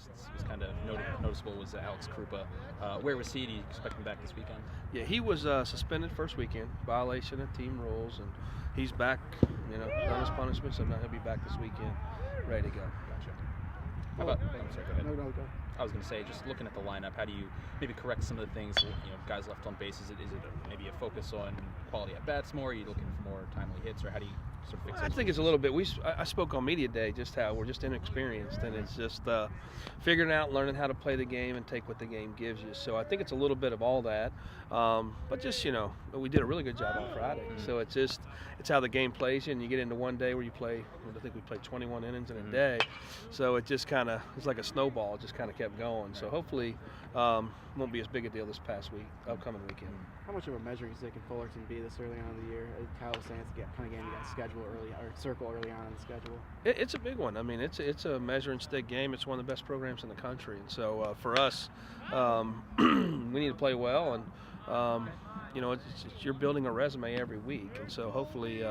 lapsed was kind of noticeable was Alex Krupa. Where was he? Do you expect him back this weekend? Yeah, he was suspended first weekend, violation of team rules, and he's back, done his punishment, so now he'll be back this weekend, ready to go. Gotcha. How about, I'm sorry, go ahead. No, go. I was going to say, just looking at the lineup, how do you maybe correct some of the things, guys left on base? Is it maybe a focus on quality at bats more? Are you looking for more timely hits, or how do you sort of fix it? I think it's a little bit. I spoke on media day just how we're just inexperienced, and it's just figuring out, learning how to play the game and take what the game gives you. So I think it's a little bit of all that, but just we did a really good job on Friday. Mm-hmm. So it's how the game plays you, and you get into one day where you play. I think we played 21 innings in a day, so it just it's like a snowball. It just kind of kept going. So hopefully, won't be as big a deal this upcoming weekend. How much of a measuring stick can Fullerton be this early on in the year? Kyle was saying it's the kind of game you got to schedule early or circle early on in the schedule. It's a big one. I mean, it's a measuring stick game. It's one of the best programs in the country, and so for us, we need to play well, and you're building a resume every week, and so hopefully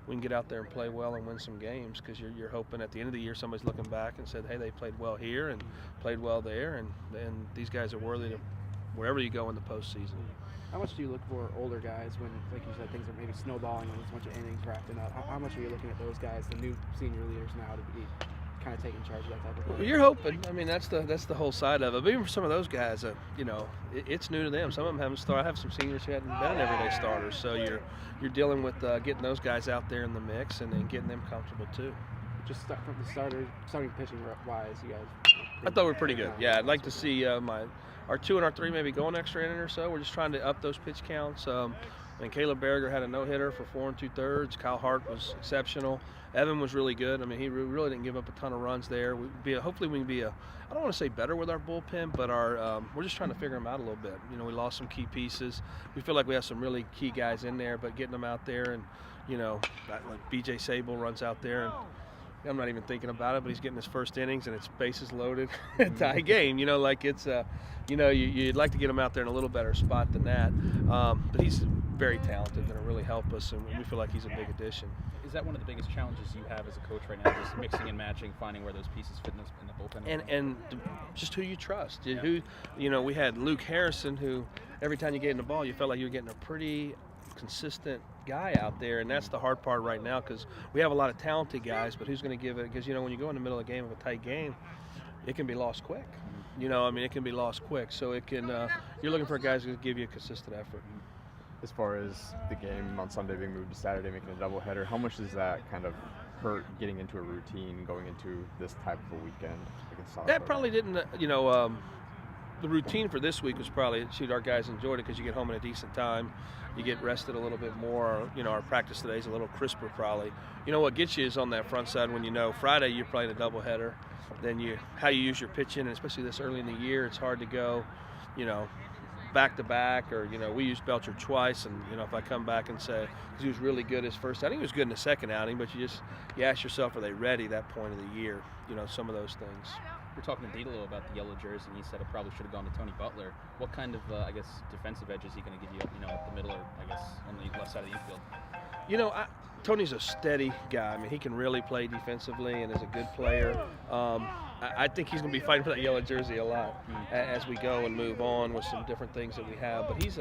we can get out there and play well and win some games, because you're hoping at the end of the year somebody's looking back and said, hey, they played well here and played well there, and these guys are worthy to wherever you go in the postseason. How much do you look for older guys when, like you said, things are maybe snowballing and there's a bunch of innings wrapping up? How much are you looking at those guys, the new senior leaders now, to be kind of taking charge of that type of thing? Well, you're hoping. I mean, that's the whole side of it. But even for some of those guys, it's new to them. Some of them haven't started. I have some seniors who hadn't been everyday starters, so you're dealing with getting those guys out there in the mix and then getting them comfortable too. Just start from the starting pitching wise, you guys. I thought we were pretty good. Yeah, I'd like to see our 2 and our 3 maybe go an extra inning or so. We're just trying to up those pitch counts. And Caleb Berger had a no-hitter for 4 2/3. Kyle Hart was exceptional. Evan was really good. I mean, he really didn't give up a ton of runs there. Hopefully we can be I don't want to say better with our bullpen, but we're just trying to figure them out a little bit. We lost some key pieces. We feel like we have some really key guys in there, but getting them out there and, like BJ Sable runs out there and I'm not even thinking about it, but he's getting his first innings and it's bases loaded, tie game. You'd like to get him out there in a little better spot than that. But he's very talented, going to really help us, and we feel like he's a big addition. Is that one of the biggest challenges you have as a coach right now, just mixing and matching, finding where those pieces fit in the bullpen? And just who you trust. Yeah. We had Luke Harrison, who every time you get in the ball, you felt like you were getting a pretty consistent guy out there, and that's the hard part right now, because we have a lot of talented guys, but who's going to give it? Because when you go in the middle of a game, of a tight game, it can be lost quick. It can be lost quick. So it can. You're looking for guys who give you a consistent effort. As far as the game on Sunday being moved to Saturday, making a doubleheader, how much does that kind of hurt getting into a routine going into this type of a weekend against South That probably didn't. The routine for this week was probably, our guys enjoyed it because you get home at a decent time. You get rested a little bit more. Our practice today is a little crisper probably. What gets you is on that front side when Friday you're playing a doubleheader. Then how you use your pitching, and especially this early in the year, it's hard to go, back to back, or we used Belcher twice, and if I come back and say, because he was really good his first outing, he was good in the second outing, but you ask yourself, are they ready that point of the year? Some of those things. We're talking to Dilo about the yellow jersey, and he said it probably should have gone to Tony Butler. What kind of, defensive edge is he going to give you, at the middle or, on the left side of the infield? Tony's a steady guy. I mean, he can really play defensively and is a good player. I think he's going to be fighting for that yellow jersey a lot as we go and move on with some different things that we have. But he's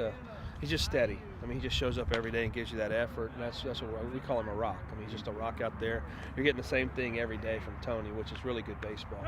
just steady. I mean, he just shows up every day and gives you that effort, and that's what we call him, a rock. I mean, he's just a rock out there. You're getting the same thing every day from Tony, which is really good baseball.